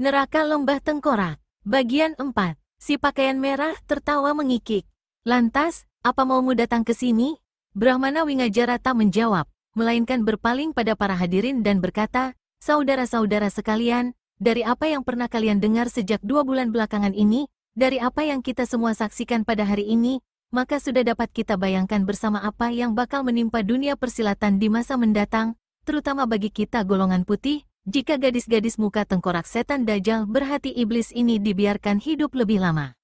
Neraka Lembah Tengkorak. Bagian 4. Si pakaian merah tertawa mengikik. Lantas, apa maumu datang ke sini? Brahmana Wingajara tak menjawab, melainkan berpaling pada para hadirin dan berkata, saudara-saudara sekalian, dari apa yang pernah kalian dengar sejak 2 bulan belakangan ini, dari apa yang kita semua saksikan pada hari ini, maka sudah dapat kita bayangkan bersama apa yang bakal menimpa dunia persilatan di masa mendatang, terutama bagi kita golongan putih, jika gadis-gadis muka tengkorak setan Dajjal berhati iblis ini dibiarkan hidup lebih lama.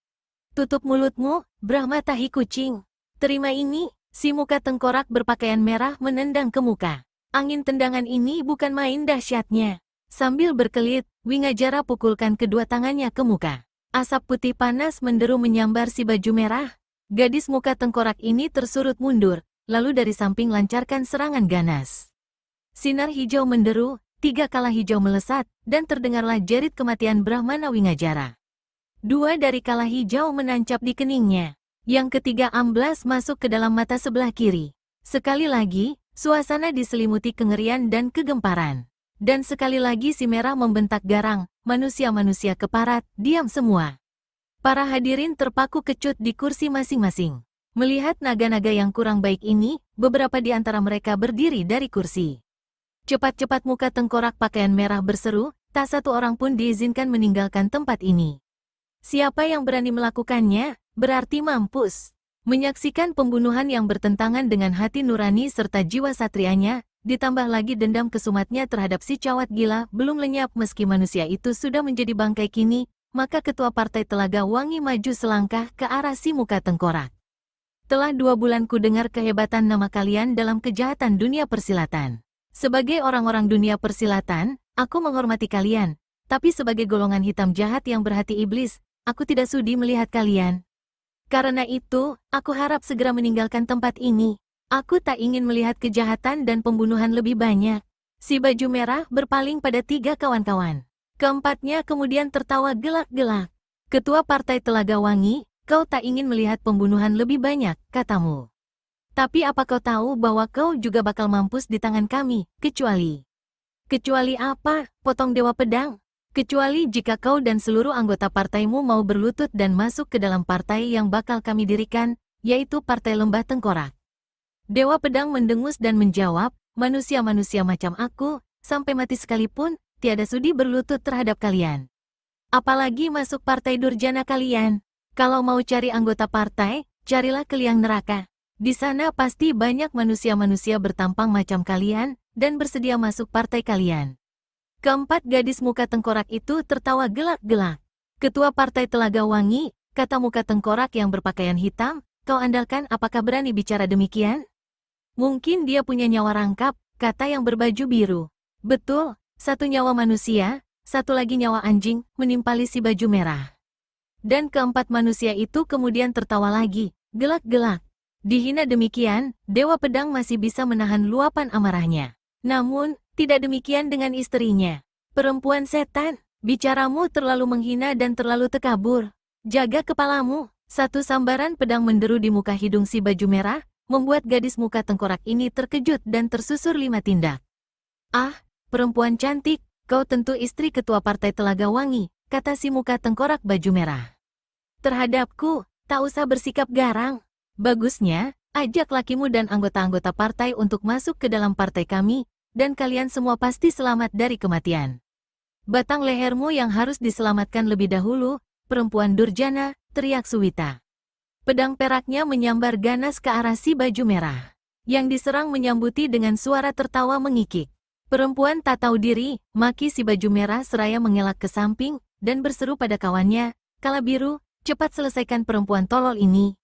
Tutup mulutmu, Brahma tahi kucing. Terima ini, si muka tengkorak berpakaian merah menendang ke muka. Angin tendangan ini bukan main dahsyatnya. Sambil berkelit, Wingajara pukulkan kedua tangannya ke muka. Asap putih panas menderu menyambar si baju merah. Gadis muka tengkorak ini tersurut mundur, lalu dari samping lancarkan serangan ganas. Sinar hijau menderu, 3 kala hijau melesat, dan terdengarlah jerit kematian Brahmana Wingajara. 2 dari kala hijau menancap di keningnya. Yang ketiga amblas masuk ke dalam mata sebelah kiri. Sekali lagi, suasana diselimuti kengerian dan kegemparan. Dan sekali lagi si merah membentak garang, manusia-manusia keparat, diam semua. Para hadirin terpaku kecut di kursi masing-masing. Melihat naga-naga yang kurang baik ini, beberapa di antara mereka berdiri dari kursi. Cepat-cepat muka tengkorak pakaian merah berseru, tak satu orang pun diizinkan meninggalkan tempat ini. Siapa yang berani melakukannya, berarti mampus. Menyaksikan pembunuhan yang bertentangan dengan hati nurani serta jiwa satrianya, ditambah lagi dendam kesumatnya terhadap si cawat gila belum lenyap meski manusia itu sudah menjadi bangkai kini, maka ketua partai Telaga Wangi maju selangkah ke arah si muka tengkorak. Telah 2 bulan ku dengar kehebatan nama kalian dalam kejahatan dunia persilatan. Sebagai orang-orang dunia persilatan, aku menghormati kalian, tapi sebagai golongan hitam jahat yang berhati iblis, aku tidak sudi melihat kalian. Karena itu, aku harap segera meninggalkan tempat ini. Aku tak ingin melihat kejahatan dan pembunuhan lebih banyak. Si baju merah berpaling pada 3 kawan-kawan. Keempatnya kemudian tertawa gelak-gelak. Ketua Partai Telaga Wangi, kau tak ingin melihat pembunuhan lebih banyak, katamu. Tapi apa kau tahu bahwa kau juga bakal mampus di tangan kami, kecuali... Kecuali apa, potong Dewa Pedang? Kecuali jika kau dan seluruh anggota partaimu mau berlutut dan masuk ke dalam partai yang bakal kami dirikan, yaitu Partai Lembah Tengkorak. Dewa Pedang mendengus dan menjawab, manusia-manusia macam aku, sampai mati sekalipun, tiada sudi berlutut terhadap kalian. Apalagi masuk partai durjana kalian. Kalau mau cari anggota partai, carilah ke liang neraka. Di sana pasti banyak manusia-manusia bertampang macam kalian, dan bersedia masuk partai kalian. Keempat gadis muka tengkorak itu tertawa gelak-gelak. Ketua Partai Telaga Wangi, kata muka tengkorak yang berpakaian hitam, kau andalkan apakah berani bicara demikian? Mungkin dia punya nyawa rangkap, kata yang berbaju biru. Betul, 1 nyawa manusia, 1 lagi nyawa anjing, menimpali si baju merah. Dan keempat manusia itu kemudian tertawa lagi, gelak-gelak. Dihina demikian, Dewa Pedang masih bisa menahan luapan amarahnya. Namun, tidak demikian dengan istrinya. Perempuan setan, bicaramu terlalu menghina dan terlalu tekabur. Jaga kepalamu. 1 sambaran pedang menderu di muka hidung si baju merah, membuat gadis muka tengkorak ini terkejut dan tersusur 5 tindak. Ah, perempuan cantik, kau tentu istri ketua Partai Telaga Wangi, kata si muka tengkorak baju merah. Terhadapku, tak usah bersikap garang. Bagusnya, ajak lakimu dan anggota-anggota partai untuk masuk ke dalam partai kami, dan kalian semua pasti selamat dari kematian. Batang lehermu yang harus diselamatkan lebih dahulu, perempuan durjana, teriak Suwita. Pedang peraknya menyambar ganas ke arah si baju merah. Yang diserang menyambuti dengan suara tertawa mengikik. Perempuan tak tahu diri, maki si baju merah seraya mengelak ke samping, dan berseru pada kawannya, Kala Biru, cepat selesaikan perempuan tolol ini.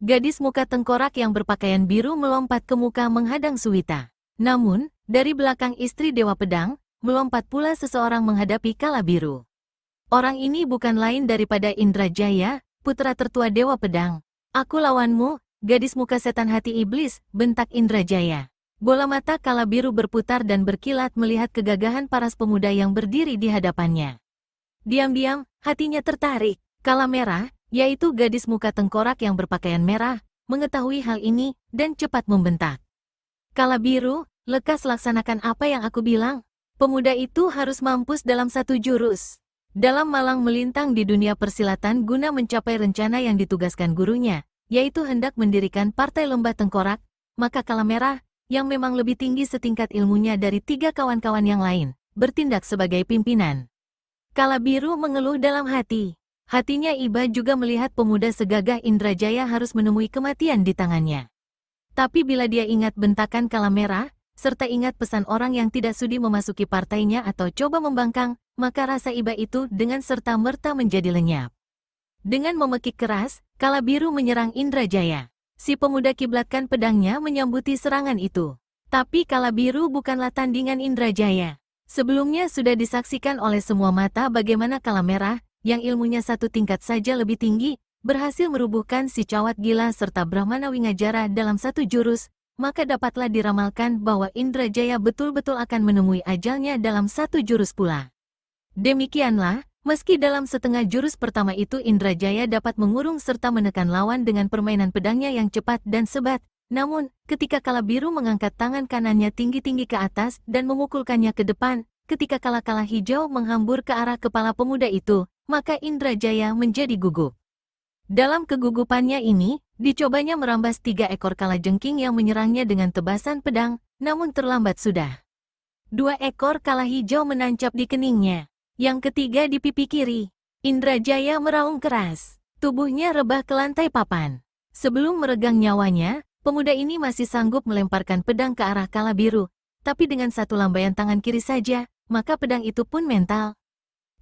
Gadis muka tengkorak yang berpakaian biru melompat ke muka menghadang Suwita. Namun, dari belakang istri Dewa Pedang, melompat pula seseorang menghadapi Kala Biru. Orang ini bukan lain daripada Indrajaya, putra tertua Dewa Pedang. Aku lawanmu, gadis muka setan hati iblis, bentak Indrajaya. Bola mata Kala Biru berputar dan berkilat melihat kegagahan paras pemuda yang berdiri di hadapannya. Diam-diam, hatinya tertarik. Kala Merah, yaitu gadis muka tengkorak yang berpakaian merah, mengetahui hal ini, dan cepat membentak. Kala Biru, lekas laksanakan apa yang aku bilang. Pemuda itu harus mampus dalam 1 jurus. Dalam malang melintang di dunia persilatan guna mencapai rencana yang ditugaskan gurunya, yaitu hendak mendirikan Partai Lembah Tengkorak, maka Kala Merah, yang memang lebih tinggi setingkat ilmunya dari 3 kawan-kawan yang lain, bertindak sebagai pimpinan. Kala Biru mengeluh dalam hati. Hatinya iba juga melihat pemuda segagah Indrajaya harus menemui kematian di tangannya. Tapi bila dia ingat bentakan Kala Merah, serta ingat pesan orang yang tidak sudi memasuki partainya atau coba membangkang, maka rasa iba itu dengan serta-merta menjadi lenyap. Dengan memekik keras, Kala Biru menyerang Indrajaya. Si pemuda kiblatkan pedangnya menyambuti serangan itu. Tapi Kala Biru bukanlah tandingan Indrajaya. Sebelumnya sudah disaksikan oleh semua mata bagaimana Kala Merah, yang ilmunya satu tingkat saja lebih tinggi, berhasil merubuhkan si cawat gila serta Brahmana Wingajara dalam satu jurus, maka dapatlah diramalkan bahwa Indrajaya betul-betul akan menemui ajalnya dalam satu jurus pula. Demikianlah, meski dalam setengah jurus pertama itu Indrajaya dapat mengurung serta menekan lawan dengan permainan pedangnya yang cepat dan sebat, namun, ketika Kala Biru mengangkat tangan kanannya tinggi-tinggi ke atas dan memukulkannya ke depan, ketika kala-kala hijau menghambur ke arah kepala pemuda itu, maka Indrajaya menjadi gugup. Dalam kegugupannya ini, dicobanya merambas 3 ekor kalajengking yang menyerangnya dengan tebasan pedang, namun terlambat sudah. 2 ekor kala hijau menancap di keningnya. Yang ketiga di pipi kiri. Indrajaya meraung keras. Tubuhnya rebah ke lantai papan. Sebelum meregang nyawanya, pemuda ini masih sanggup melemparkan pedang ke arah Kala Biru, tapi dengan satu lambaian tangan kiri saja, maka pedang itu pun mental.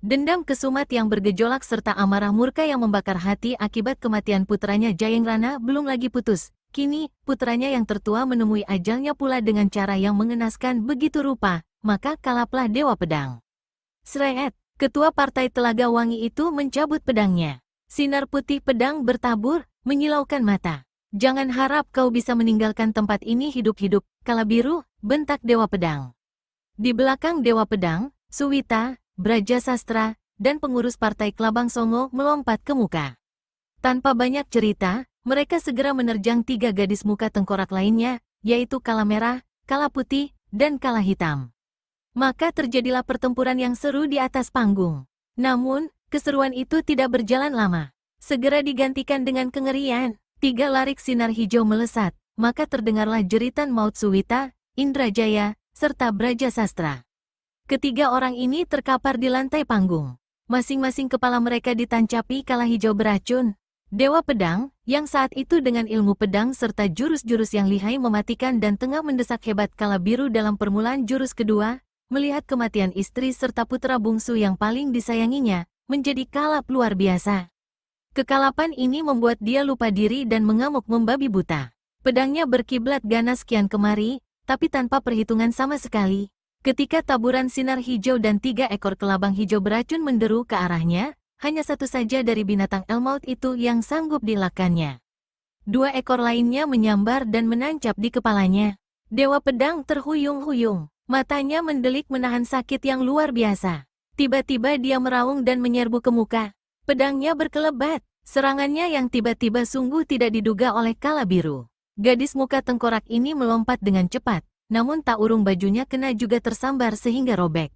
Dendam kesumat yang bergejolak serta amarah murka yang membakar hati akibat kematian putranya Jayengrana belum lagi putus. Kini, putranya yang tertua menemui ajalnya pula dengan cara yang mengenaskan begitu rupa, maka kalaplah Dewa Pedang. Sreet, ketua partai Telaga Wangi itu mencabut pedangnya. Sinar putih pedang bertabur, menyilaukan mata. Jangan harap kau bisa meninggalkan tempat ini hidup-hidup, Kala Biru, bentak Dewa Pedang. Di belakang Dewa Pedang, Suwita, Braja Sastra, dan pengurus partai Klabang Songo melompat ke muka. Tanpa banyak cerita, mereka segera menerjang 3 gadis muka tengkorak lainnya, yaitu Kala Merah, Kala Putih, dan Kala Hitam. Maka terjadilah pertempuran yang seru di atas panggung. Namun, keseruan itu tidak berjalan lama. Segera digantikan dengan kengerian. 3 larik sinar hijau melesat, maka terdengarlah jeritan maut Suwita, Indrajaya, serta Braja Sastra. Ketiga orang ini terkapar di lantai panggung. Masing-masing kepala mereka ditancapi kala hijau beracun. Dewa Pedang, yang saat itu dengan ilmu pedang serta jurus-jurus yang lihai mematikan dan tengah mendesak hebat Kala Biru dalam permulaan jurus kedua, melihat kematian istri serta putra bungsu yang paling disayanginya, menjadi kalap luar biasa. Kekalapan ini membuat dia lupa diri dan mengamuk membabi buta. Pedangnya berkiblat ganas kian kemari, tapi tanpa perhitungan sama sekali. Ketika taburan sinar hijau dan 3 ekor kelabang hijau beracun menderu ke arahnya, hanya satu saja dari binatang Elmaut itu yang sanggup dilakannya. 2 ekor lainnya menyambar dan menancap di kepalanya. Dewa Pedang terhuyung-huyung, matanya mendelik menahan sakit yang luar biasa. Tiba-tiba dia meraung dan menyerbu ke muka. Pedangnya berkelebat, serangannya yang tiba-tiba sungguh tidak diduga oleh Kala Biru. Gadis muka tengkorak ini melompat dengan cepat. Namun tak urung bajunya kena juga tersambar sehingga robek.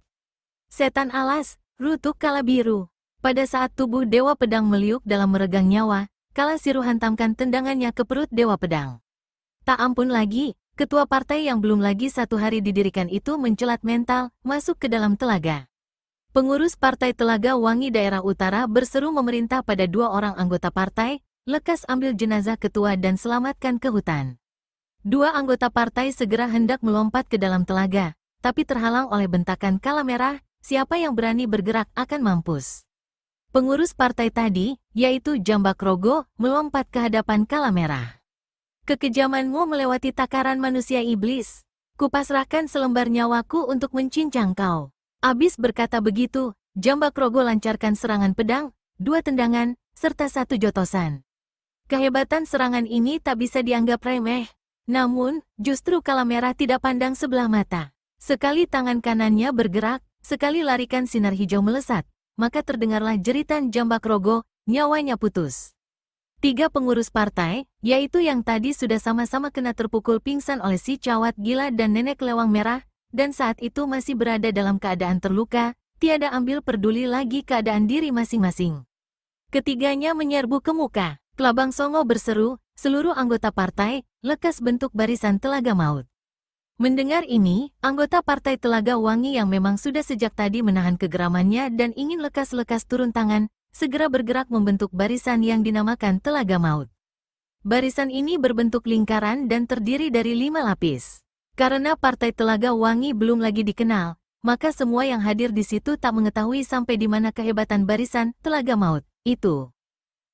Setan alas, rutuk Kala Biru. Pada saat tubuh Dewa Pedang meliuk dalam meregang nyawa, Kala Siru hantamkan tendangannya ke perut Dewa Pedang. Tak ampun lagi, ketua partai yang belum lagi 1 hari didirikan itu mencelat mental, masuk ke dalam telaga. Pengurus partai Telaga Wangi daerah utara berseru memerintah pada 2 orang anggota partai, lekas ambil jenazah ketua dan selamatkan ke hutan. 2 anggota partai segera hendak melompat ke dalam telaga, tapi terhalang oleh bentakan Kala Merah, siapa yang berani bergerak akan mampus. Pengurus partai tadi, yaitu Jambakrogo, melompat ke hadapan Kala Merah. Kekejamanmu melewati takaran manusia iblis. Kupasrahkan selembar nyawaku untuk mencincang kau. Abis berkata begitu, Jambakrogo lancarkan serangan pedang, 2 tendangan, serta 1 jotosan. Kehebatan serangan ini tak bisa dianggap remeh. Namun, justru Kala Merah tidak pandang sebelah mata. Sekali tangan kanannya bergerak, sekali larikan sinar hijau melesat, maka terdengarlah jeritan Jambakrogo, nyawanya putus. 3 pengurus partai, yaitu yang tadi sudah sama-sama kena terpukul pingsan oleh si cawat gila dan nenek lewang merah, dan saat itu masih berada dalam keadaan terluka, tiada ambil peduli lagi keadaan diri masing-masing. Ketiganya menyerbu ke muka. Klabang Songo berseru, seluruh anggota partai, lekas bentuk barisan Telaga Maut. Mendengar ini, anggota partai Telaga Wangi yang memang sudah sejak tadi menahan kegeramannya dan ingin lekas-lekas turun tangan, segera bergerak membentuk barisan yang dinamakan Telaga Maut. Barisan ini berbentuk lingkaran dan terdiri dari 5 lapis. Karena partai Telaga Wangi belum lagi dikenal, maka semua yang hadir di situ tak mengetahui sampai di mana kehebatan barisan Telaga Maut itu.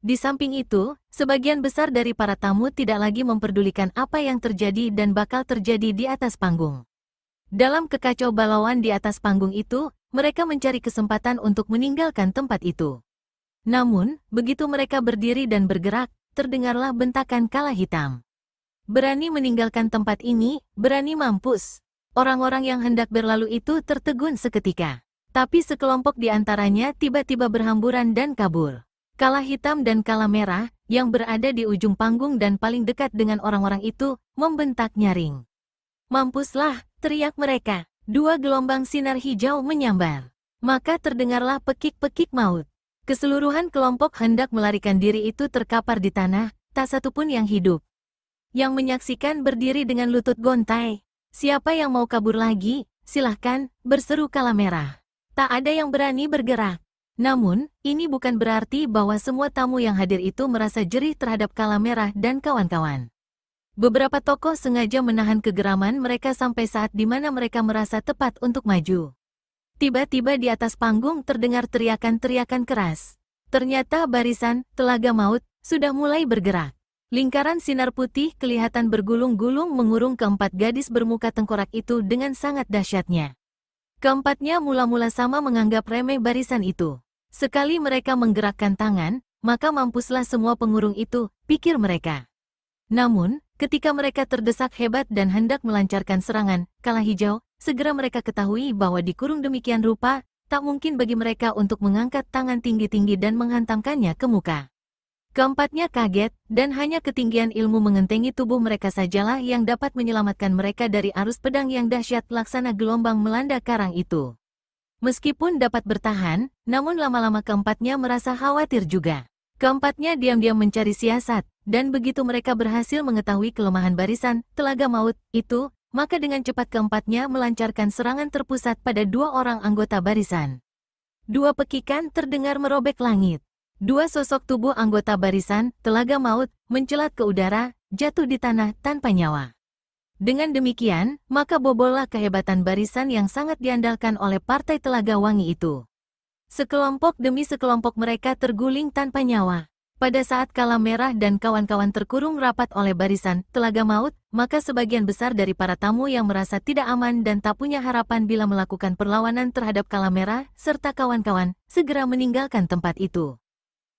Di samping itu, sebagian besar dari para tamu tidak lagi memperdulikan apa yang terjadi dan bakal terjadi di atas panggung. Dalam kekacau balauan di atas panggung itu, mereka mencari kesempatan untuk meninggalkan tempat itu. Namun, begitu mereka berdiri dan bergerak, terdengarlah bentakan kala hitam. Berani meninggalkan tempat ini, berani mampus. Orang-orang yang hendak berlalu itu tertegun seketika. Tapi sekelompok di antaranya tiba-tiba berhamburan dan kabur. Kala hitam dan kala merah, yang berada di ujung panggung dan paling dekat dengan orang-orang itu, membentak nyaring. Mampuslah, teriak mereka. 2 gelombang sinar hijau menyambar. Maka terdengarlah pekik-pekik maut. Keseluruhan kelompok hendak melarikan diri itu terkapar di tanah, tak satupun yang hidup. Yang menyaksikan berdiri dengan lutut gontai. Siapa yang mau kabur lagi, silahkan, berseru kala merah. Tak ada yang berani bergerak. Namun, ini bukan berarti bahwa semua tamu yang hadir itu merasa jerih terhadap kala merah dan kawan-kawan. Beberapa tokoh sengaja menahan kegeraman mereka sampai saat di mana mereka merasa tepat untuk maju. Tiba-tiba di atas panggung terdengar teriakan-teriakan keras. Ternyata barisan Telaga Maut sudah mulai bergerak. Lingkaran sinar putih kelihatan bergulung-gulung mengurung keempat gadis bermuka tengkorak itu dengan sangat dahsyatnya. Keempatnya mula-mula sama menganggap remeh barisan itu. Sekali mereka menggerakkan tangan, maka mampuslah semua pengurung itu, pikir mereka. Namun, ketika mereka terdesak hebat dan hendak melancarkan serangan, kala hijau, segera mereka ketahui bahwa dikurung demikian rupa, tak mungkin bagi mereka untuk mengangkat tangan tinggi-tinggi dan menghantamkannya ke muka. Keempatnya kaget, dan hanya ketinggian ilmu mengentengi tubuh mereka sajalah yang dapat menyelamatkan mereka dari arus pedang yang dahsyat laksana gelombang melanda karang itu. Meskipun dapat bertahan, namun lama-lama keempatnya merasa khawatir juga. Keempatnya diam-diam mencari siasat, dan begitu mereka berhasil mengetahui kelemahan barisan Telaga Maut itu, maka dengan cepat keempatnya melancarkan serangan terpusat pada 2 orang anggota barisan. 2 pekikan terdengar merobek langit. 2 sosok tubuh anggota barisan Telaga Maut mencelat ke udara, jatuh di tanah tanpa nyawa. Dengan demikian, maka bobollah kehebatan barisan yang sangat diandalkan oleh partai Telaga Wangi itu. Sekelompok demi sekelompok mereka terguling tanpa nyawa. Pada saat kala merah dan kawan-kawan terkurung rapat oleh barisan Telaga Maut, maka sebagian besar dari para tamu yang merasa tidak aman dan tak punya harapan bila melakukan perlawanan terhadap kala merah, serta kawan-kawan, segera meninggalkan tempat itu.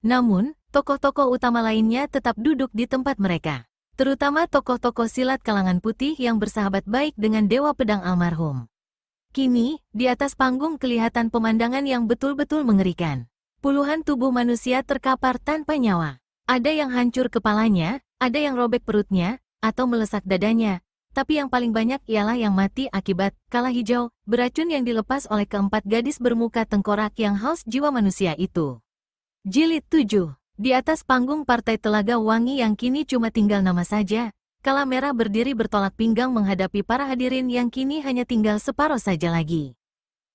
Namun, tokoh-tokoh utama lainnya tetap duduk di tempat mereka. Terutama tokoh-tokoh silat kalangan putih yang bersahabat baik dengan Dewa Pedang almarhum. Kini, di atas panggung kelihatan pemandangan yang betul-betul mengerikan. Puluhan tubuh manusia terkapar tanpa nyawa. Ada yang hancur kepalanya, ada yang robek perutnya, atau melesak dadanya. Tapi yang paling banyak ialah yang mati akibat kala hijau, beracun yang dilepas oleh keempat gadis bermuka tengkorak yang haus jiwa manusia itu. Jilid 7. Di atas panggung partai Telaga Wangi yang kini cuma tinggal nama saja, kala merah berdiri bertolak pinggang menghadapi para hadirin yang kini hanya tinggal separuh saja lagi.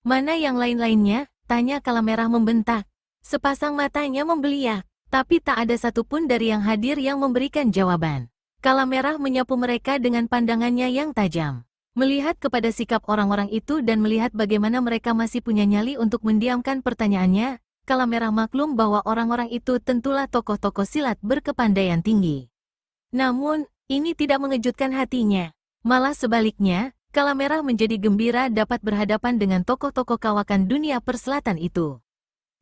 Mana yang lain-lainnya? Tanya kala merah membentak. Sepasang matanya membeliak, tapi tak ada satupun dari yang hadir yang memberikan jawaban. Kala merah menyapu mereka dengan pandangannya yang tajam. Melihat kepada sikap orang-orang itu dan melihat bagaimana mereka masih punya nyali untuk mendiamkan pertanyaannya, kala merah maklum bahwa orang-orang itu tentulah tokoh-tokoh silat berkepandaian tinggi. Namun, ini tidak mengejutkan hatinya. Malah sebaliknya, kala merah menjadi gembira dapat berhadapan dengan tokoh-tokoh kawakan dunia perselatan itu.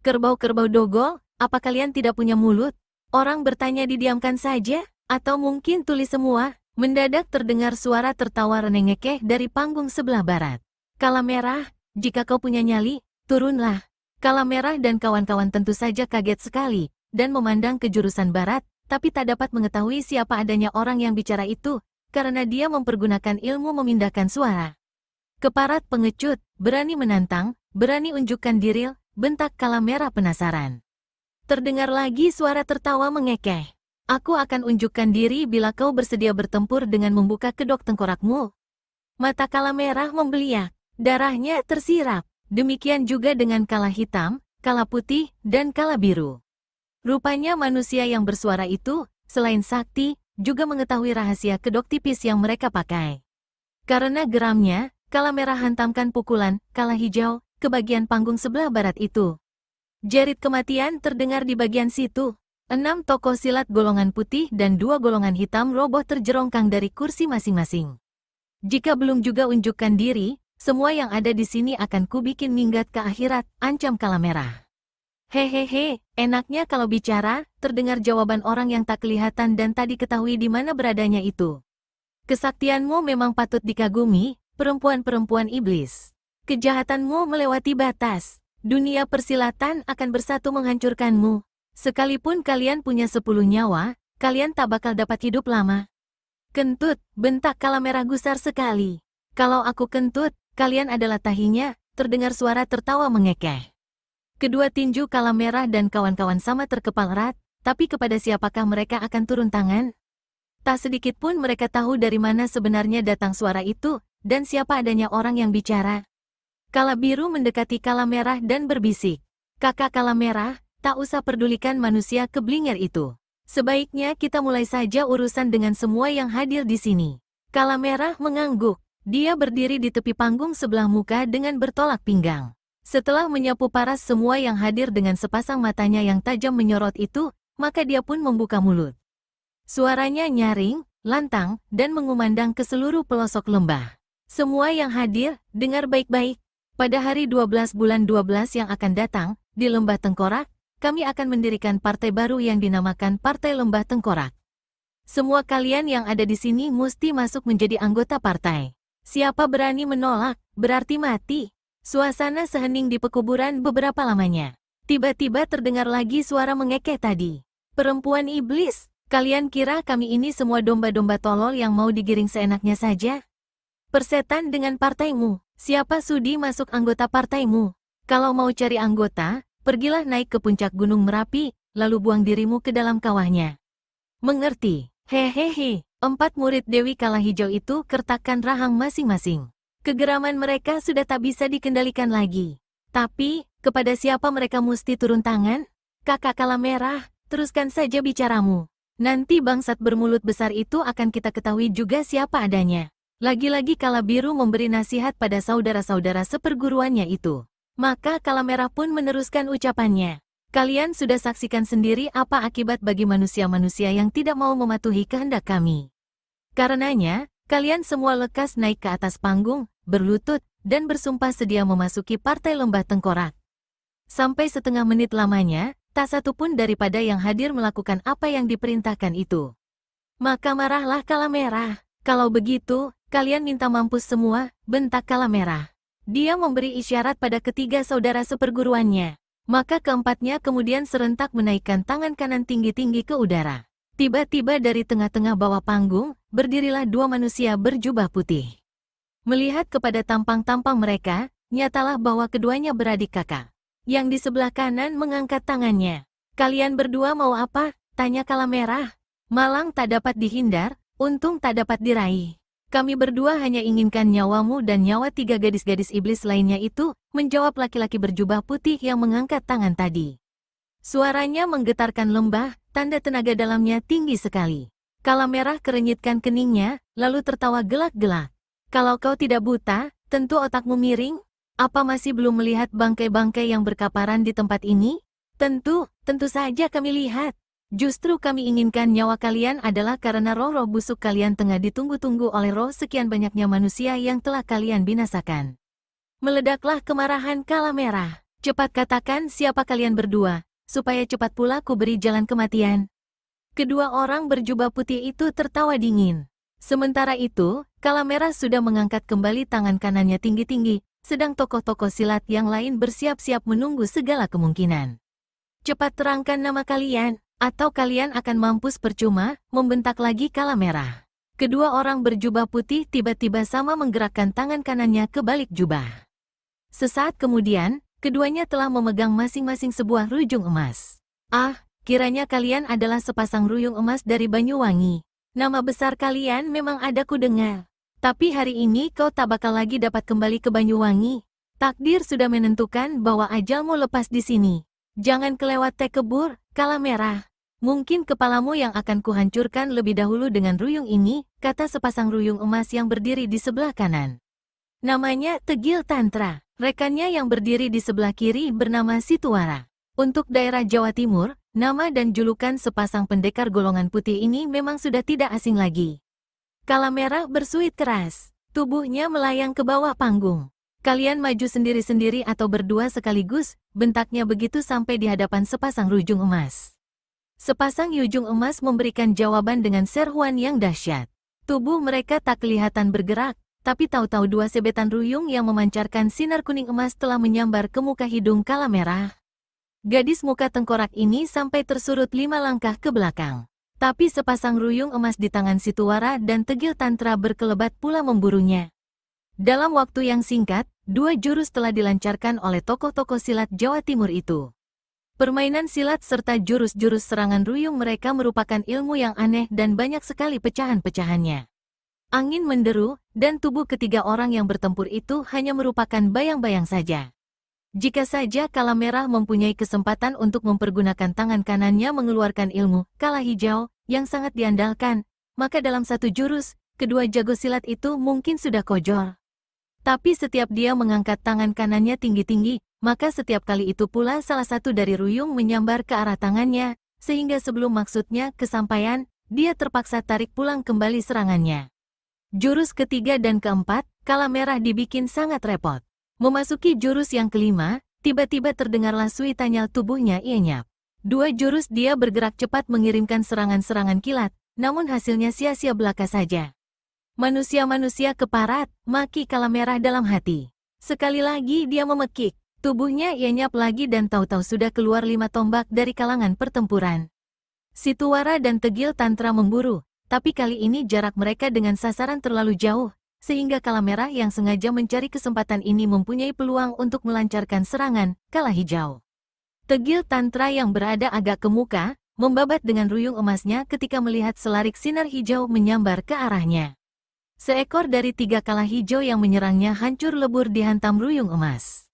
Kerbau-kerbau dogol, apa kalian tidak punya mulut? Orang bertanya didiamkan saja, atau mungkin tuli semua? Mendadak terdengar suara tertawa renengekeh dari panggung sebelah barat. Kala merah, jika kau punya nyali, turunlah. Kala merah dan kawan-kawan tentu saja kaget sekali, dan memandang ke jurusan barat, tapi tak dapat mengetahui siapa adanya orang yang bicara itu, karena dia mempergunakan ilmu memindahkan suara. Keparat pengecut, berani menantang, berani unjukkan diri, bentak Kala Merah penasaran. Terdengar lagi suara tertawa mengekeh. Aku akan unjukkan diri bila kau bersedia bertempur dengan membuka kedok tengkorakmu. Mata Kala Merah membeliak, darahnya tersirap. Demikian juga dengan Kala Hitam, Kala Putih, dan Kala Biru. Rupanya manusia yang bersuara itu, selain sakti, juga mengetahui rahasia kedok tipis yang mereka pakai. Karena geramnya, Kala Merah hantamkan pukulan, Kala Hijau, ke bagian panggung sebelah barat itu. Jerit kematian terdengar di bagian situ. 6 tokoh silat golongan putih dan 2 golongan hitam roboh terjerongkang dari kursi masing-masing. Jika belum juga unjukkan diri, semua yang ada di sini akan kubikin minggat ke akhirat, ancam Kala Merah. Hehehe, enaknya kalau bicara, terdengar jawaban orang yang tak kelihatan dan tak diketahui di mana beradanya itu. Kesaktianmu memang patut dikagumi, perempuan-perempuan iblis. Kejahatanmu melewati batas. Dunia persilatan akan bersatu menghancurkanmu. Sekalipun kalian punya 10 nyawa, kalian tak bakal dapat hidup lama. Kentut, bentak Kala Merah gusar sekali. Kalau aku kentut, kalian adalah tahinya, terdengar suara tertawa mengekeh. Kedua tinju Kala Merah dan kawan-kawan sama terkepal erat, tapi kepada siapakah mereka akan turun tangan? Tak sedikit pun mereka tahu dari mana sebenarnya datang suara itu, dan siapa adanya orang yang bicara. Kala Biru mendekati Kala Merah dan berbisik. Kakak Kala Merah, tak usah pedulikan manusia keblinger itu. Sebaiknya kita mulai saja urusan dengan semua yang hadir di sini. Kala Merah mengangguk. Dia berdiri di tepi panggung sebelah muka dengan bertolak pinggang. Setelah menyapu paras semua yang hadir dengan sepasang matanya yang tajam menyorot itu, maka dia pun membuka mulut. Suaranya nyaring, lantang, dan mengumandang ke seluruh pelosok lembah. Semua yang hadir, dengar baik-baik. Pada hari 12 bulan 12 yang akan datang, di Lembah Tengkorak, kami akan mendirikan partai baru yang dinamakan Partai Lembah Tengkorak. Semua kalian yang ada di sini mesti masuk menjadi anggota partai. Siapa berani menolak, berarti mati. Suasana sehening di pekuburan beberapa lamanya. Tiba-tiba terdengar lagi suara mengekeh tadi. Perempuan iblis, kalian kira kami ini semua domba-domba tolol yang mau digiring seenaknya saja? Persetan dengan partaimu. Siapa sudi masuk anggota partaimu? Kalau mau cari anggota, pergilah naik ke puncak Gunung Merapi, lalu buang dirimu ke dalam kawahnya. Mengerti? Hehehe, 4 murid Dewi Kala Hijau itu kertakkan rahang masing-masing. Kegeraman mereka sudah tak bisa dikendalikan lagi. Tapi, kepada siapa mereka mesti turun tangan? Kakak Kala Merah, teruskan saja bicaramu. Nanti bangsat bermulut besar itu akan kita ketahui juga siapa adanya. Lagi-lagi Kala Biru memberi nasihat pada saudara-saudara seperguruannya itu. Maka Kala Merah pun meneruskan ucapannya. Kalian sudah saksikan sendiri apa akibat bagi manusia-manusia yang tidak mau mematuhi kehendak kami. Karenanya, kalian semua lekas naik ke atas panggung, berlutut, dan bersumpah sedia memasuki Partai Lembah Tengkorak. Sampai setengah menit lamanya, tak satu pun daripada yang hadir melakukan apa yang diperintahkan itu. Maka marahlah Kala Merah. Kalau begitu, kalian minta mampus semua, bentak Kala Merah. Dia memberi isyarat pada ketiga saudara seperguruannya. Maka keempatnya kemudian serentak menaikkan tangan kanan tinggi-tinggi ke udara. Tiba-tiba dari tengah-tengah bawah panggung, berdirilah 2 manusia berjubah putih. Melihat kepada tampang-tampang mereka, nyatalah bahwa keduanya beradik kakak. Yang di sebelah kanan mengangkat tangannya. Kalian berdua mau apa? Tanya Kala Merah. Malang tak dapat dihindar, untung tak dapat diraih. Kami berdua hanya inginkan nyawamu dan nyawa 3 gadis-gadis iblis lainnya itu, menjawab laki-laki berjubah putih yang mengangkat tangan tadi. Suaranya menggetarkan lembah, tanda tenaga dalamnya tinggi sekali. Kala Merah kerenyitkan keningnya, lalu tertawa gelak-gelak. Kalau kau tidak buta, tentu otakmu miring. Apa masih belum melihat bangkai-bangkai yang berkaparan di tempat ini? Tentu saja kami lihat. Justru kami inginkan nyawa kalian adalah karena roh-roh busuk kalian tengah ditunggu-tunggu oleh roh sekian banyaknya manusia yang telah kalian binasakan. Meledaklah kemarahan Kala Merah. Cepat katakan siapa kalian berdua, supaya cepat pula ku beri jalan kematian. Kedua orang berjubah putih itu tertawa dingin. Sementara itu, Kala Merah sudah mengangkat kembali tangan kanannya tinggi-tinggi, sedang tokoh-tokoh silat yang lain bersiap-siap menunggu segala kemungkinan. Cepat terangkan nama kalian, atau kalian akan mampus percuma, membentak lagi Kala Merah. Kedua orang berjubah putih tiba-tiba sama menggerakkan tangan kanannya ke balik jubah. Sesaat kemudian, keduanya telah memegang masing-masing sebuah rujung emas. Ah, kiranya kalian adalah sepasang ruyung emas dari Banyuwangi. Nama besar kalian memang ada ku dengar. Tapi hari ini kau tak bakal lagi dapat kembali ke Banyuwangi. Takdir sudah menentukan bahwa ajalmu lepas di sini. Jangan kelewat teh kebur, Kala Merah. Mungkin kepalamu yang akan kuhancurkan lebih dahulu dengan ruyung ini, kata sepasang ruyung emas yang berdiri di sebelah kanan. Namanya Tegil Tantra. Rekannya yang berdiri di sebelah kiri bernama Situara. Untuk daerah Jawa Timur, nama dan julukan sepasang pendekar golongan putih ini memang sudah tidak asing lagi. Kala Merah bersuit keras. Tubuhnya melayang ke bawah panggung. Kalian maju sendiri-sendiri atau berdua sekaligus, bentaknya begitu sampai di hadapan sepasang rujung emas. Sepasang Yujung Emas memberikan jawaban dengan seruan yang dahsyat. Tubuh mereka tak kelihatan bergerak, tapi tahu-tahu dua sebetan ruyung yang memancarkan sinar kuning emas telah menyambar ke muka hidung Kala Merah. Gadis muka tengkorak ini sampai tersurut 5 langkah ke belakang. Tapi sepasang ruyung emas di tangan Situara dan Tegil Tantra berkelebat pula memburunya. Dalam waktu yang singkat, 2 jurus telah dilancarkan oleh tokoh-tokoh silat Jawa Timur itu. Permainan silat serta jurus-jurus serangan ruyung mereka merupakan ilmu yang aneh dan banyak sekali pecahan-pecahannya. Angin menderu, dan tubuh ketiga orang yang bertempur itu hanya merupakan bayang-bayang saja. Jika saja Kala Merah mempunyai kesempatan untuk mempergunakan tangan kanannya mengeluarkan ilmu Kala Hijau yang sangat diandalkan, maka dalam satu jurus, kedua jago silat itu mungkin sudah kojol. Tapi setiap dia mengangkat tangan kanannya tinggi-tinggi, maka setiap kali itu pula salah satu dari ruyung menyambar ke arah tangannya, sehingga sebelum maksudnya kesampaian, dia terpaksa tarik pulang kembali serangannya. Jurus ketiga dan keempat, Kala Merah dibikin sangat repot. Memasuki jurus yang kelima, tiba-tiba terdengarlah suitannya tubuhnya ienyap. 2 jurus dia bergerak cepat mengirimkan serangan-serangan kilat, namun hasilnya sia-sia belaka saja. Manusia-manusia keparat, maki Kala Merah dalam hati. Sekali lagi dia memekik. Tubuhnya ienyap lagi dan tahu-tahu sudah keluar 5 tombak dari kalangan pertempuran. Situara dan Tegil Tantra memburu, tapi kali ini jarak mereka dengan sasaran terlalu jauh, sehingga Kala Merah yang sengaja mencari kesempatan ini mempunyai peluang untuk melancarkan serangan Kala Hijau. Tegil Tantra yang berada agak ke muka, membabat dengan ruyung emasnya ketika melihat selarik sinar hijau menyambar ke arahnya. Seekor dari 3 Kala Hijau yang menyerangnya hancur lebur dihantam ruyung emas.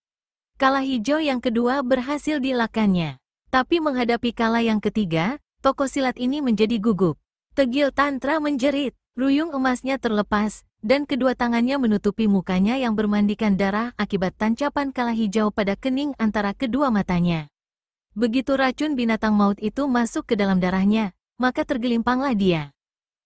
Kala Hijau yang kedua berhasil dielakkannya. Tapi menghadapi kala yang ketiga, tokoh silat ini menjadi gugup. Tegil Tantra menjerit, ruyung emasnya terlepas, dan kedua tangannya menutupi mukanya yang bermandikan darah akibat tancapan Kala Hijau pada kening antara kedua matanya. Begitu racun binatang maut itu masuk ke dalam darahnya, maka tergelimpanglah dia.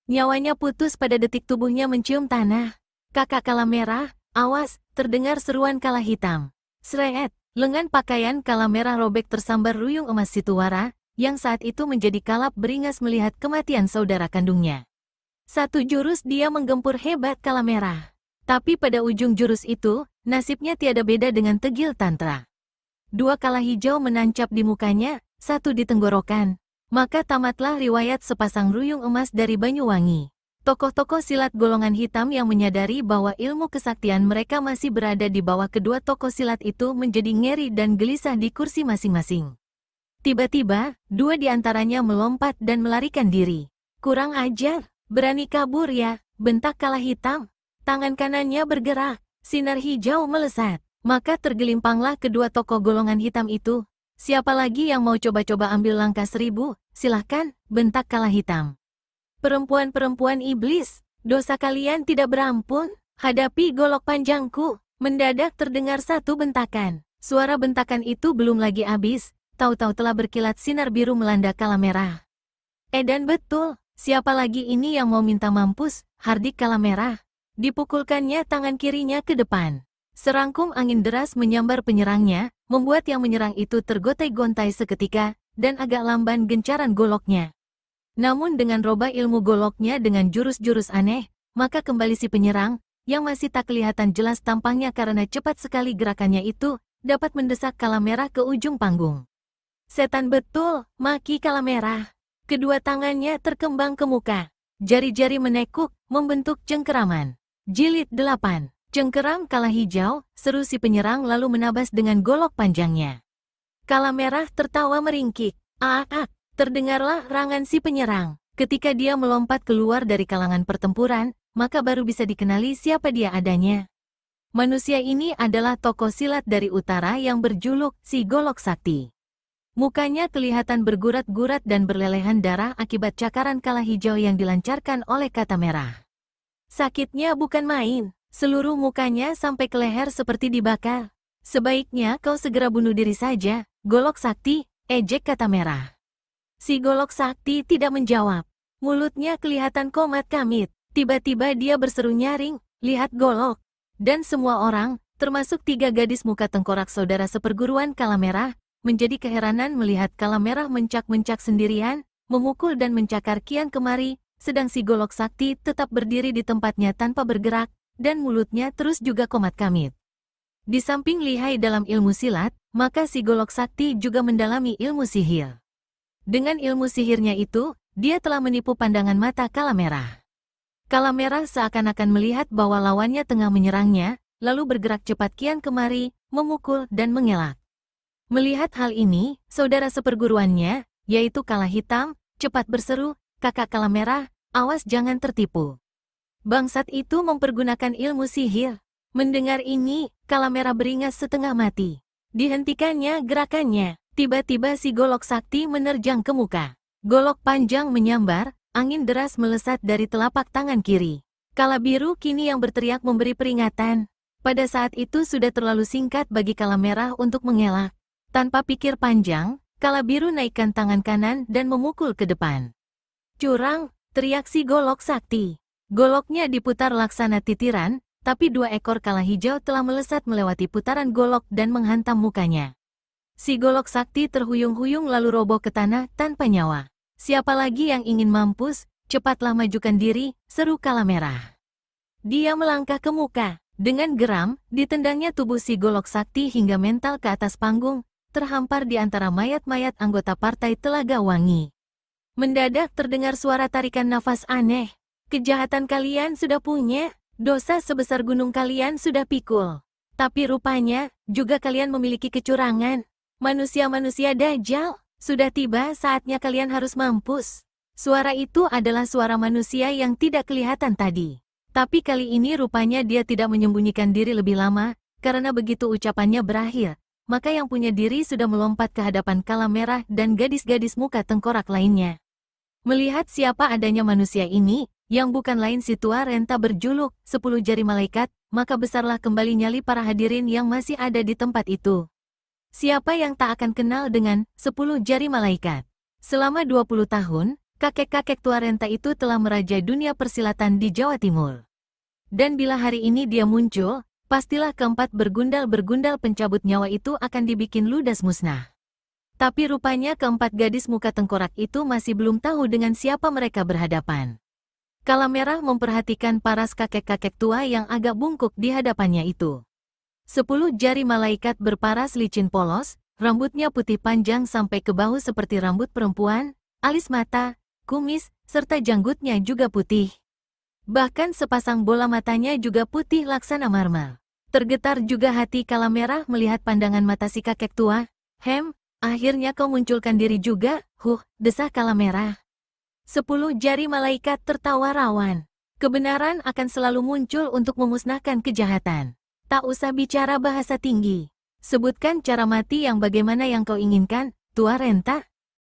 Nyawanya putus pada detik tubuhnya mencium tanah. Kakak Kala Merah, awas, terdengar seruan Kala Hitam. Sreet, lengan pakaian Kala Merah robek tersambar ruyung emas Situara, yang saat itu menjadi kalap beringas melihat kematian saudara kandungnya. Satu jurus dia menggempur hebat Kala Merah. Tapi pada ujung jurus itu, nasibnya tiada beda dengan Tegil Tantra. 2 Kala Hijau menancap di mukanya, 1 di tenggorokan. Maka tamatlah riwayat sepasang ruyung emas dari Banyuwangi. Tokoh-tokoh silat golongan hitam yang menyadari bahwa ilmu kesaktian mereka masih berada di bawah kedua tokoh silat itu menjadi ngeri dan gelisah di kursi masing-masing. Tiba-tiba, 2 di antaranya melompat dan melarikan diri. Kurang ajar, berani kabur ya, bentak Kala Hitam. Tangan kanannya bergerak, sinar hijau melesat. Maka tergelimpanglah kedua tokoh golongan hitam itu. Siapa lagi yang mau coba-coba ambil langkah 1000, silahkan, bentak Kala Hitam. Perempuan-perempuan iblis, dosa kalian tidak berampun, hadapi golok panjangku. Mendadak terdengar satu bentakan. Suara bentakan itu belum lagi habis, tahu-tahu telah berkilat sinar biru melanda Kala Merah. Edan betul, siapa lagi ini yang mau minta mampus, hardik Kala Merah. Dipukulkannya tangan kirinya ke depan. Serangkum angin deras menyambar penyerangnya, membuat yang menyerang itu tergotai-gontai seketika, dan agak lamban gencaran goloknya. Namun dengan roba ilmu goloknya dengan jurus-jurus aneh, maka kembali si penyerang, yang masih tak kelihatan jelas tampangnya karena cepat sekali gerakannya itu, dapat mendesak Kala Merah ke ujung panggung. Setan betul, maki Kala Merah. Kedua tangannya terkembang ke muka. Jari-jari menekuk, membentuk cengkeraman. Jilid 8. Cengkeram kala hijau, seru si penyerang lalu menabas dengan golok panjangnya. Kala merah tertawa meringkik. Aak, terdengarlah rangan si penyerang. Ketika dia melompat keluar dari kalangan pertempuran, maka baru bisa dikenali siapa dia adanya. Manusia ini adalah tokoh silat dari utara yang berjuluk si Golok Sakti. Mukanya kelihatan bergurat-gurat dan berlelehan darah akibat cakaran kala hijau yang dilancarkan oleh kata merah. Sakitnya bukan main, seluruh mukanya sampai ke leher seperti dibakar. Sebaiknya kau segera bunuh diri saja, Golok Sakti, ejek kata merah. Si Golok Sakti tidak menjawab. Mulutnya kelihatan komat kamit. Tiba-tiba dia berseru nyaring, lihat Golok. Dan semua orang, termasuk 3 gadis muka tengkorak saudara seperguruan kala merah, menjadi keheranan melihat kala merah mencak-mencak sendirian, memukul dan mencakar kian kemari, sedang si Golok Sakti tetap berdiri di tempatnya tanpa bergerak, dan mulutnya terus juga komat kamit. Di samping lihai dalam ilmu silat, maka si Golok Sakti juga mendalami ilmu sihir. Dengan ilmu sihirnya itu, dia telah menipu pandangan mata kala merah. Kala merah seakan-akan melihat bahwa lawannya tengah menyerangnya, lalu bergerak cepat kian kemari, memukul dan mengelak. Melihat hal ini, saudara seperguruannya, yaitu Kala Hitam, cepat berseru, kakak Kala Merah, awas jangan tertipu. Bangsat itu mempergunakan ilmu sihir. Mendengar ini, Kala Merah beringas setengah mati. Dihentikannya gerakannya, tiba-tiba si Golok Sakti menerjang ke muka. Golok panjang menyambar, angin deras melesat dari telapak tangan kiri. Kala Biru kini yang berteriak memberi peringatan. Pada saat itu sudah terlalu singkat bagi Kala Merah untuk mengelak. Tanpa pikir panjang, Kala Biru naikkan tangan kanan dan memukul ke depan. Curang, teriak si Golok Sakti. Goloknya diputar laksana titiran, tapi 2 ekor kala hijau telah melesat melewati putaran golok dan menghantam mukanya. Si Golok Sakti terhuyung-huyung lalu roboh ke tanah tanpa nyawa. Siapa lagi yang ingin mampus, cepatlah majukan diri, seru Kala Merah. Dia melangkah ke muka. Dengan geram, ditendangnya tubuh si Golok Sakti hingga mental ke atas panggung, terhampar di antara mayat-mayat anggota partai Telaga Wangi. Mendadak terdengar suara tarikan nafas aneh. Kejahatan kalian sudah punya, dosa sebesar gunung kalian sudah pikul. Tapi rupanya, juga kalian memiliki kecurangan. Manusia-manusia dajjal, sudah tiba saatnya kalian harus mampus. Suara itu adalah suara manusia yang tidak kelihatan tadi. Tapi kali ini rupanya dia tidak menyembunyikan diri lebih lama, karena begitu ucapannya berakhir, maka yang punya diri sudah melompat ke hadapan Kala Merah dan gadis-gadis muka tengkorak lainnya. Melihat siapa adanya manusia ini, yang bukan lain si tua renta berjuluk 10 jari malaikat, maka besarlah kembali nyali para hadirin yang masih ada di tempat itu. Siapa yang tak akan kenal dengan 10 jari malaikat? Selama 20 tahun, kakek-kakek tua renta itu telah merajai dunia persilatan di Jawa Timur. Dan bila hari ini dia muncul, pastilah keempat bergundal-bergundal pencabut nyawa itu akan dibikin ludas musnah. Tapi rupanya keempat gadis muka tengkorak itu masih belum tahu dengan siapa mereka berhadapan. Kala Merah memperhatikan paras kakek-kakek tua yang agak bungkuk di hadapannya itu. 10 jari malaikat berparas licin polos, rambutnya putih panjang sampai ke bahu seperti rambut perempuan, alis mata, kumis, serta janggutnya juga putih. Bahkan sepasang bola matanya juga putih laksana marmer. Tergetar juga hati Kala Merah melihat pandangan mata si kakek tua. Akhirnya kau munculkan diri juga, desah Kala Merah. 10 jari malaikat tertawa rawan. Kebenaran akan selalu muncul untuk memusnahkan kejahatan. Tak usah bicara bahasa tinggi. Sebutkan cara mati yang bagaimana yang kau inginkan, tua renta.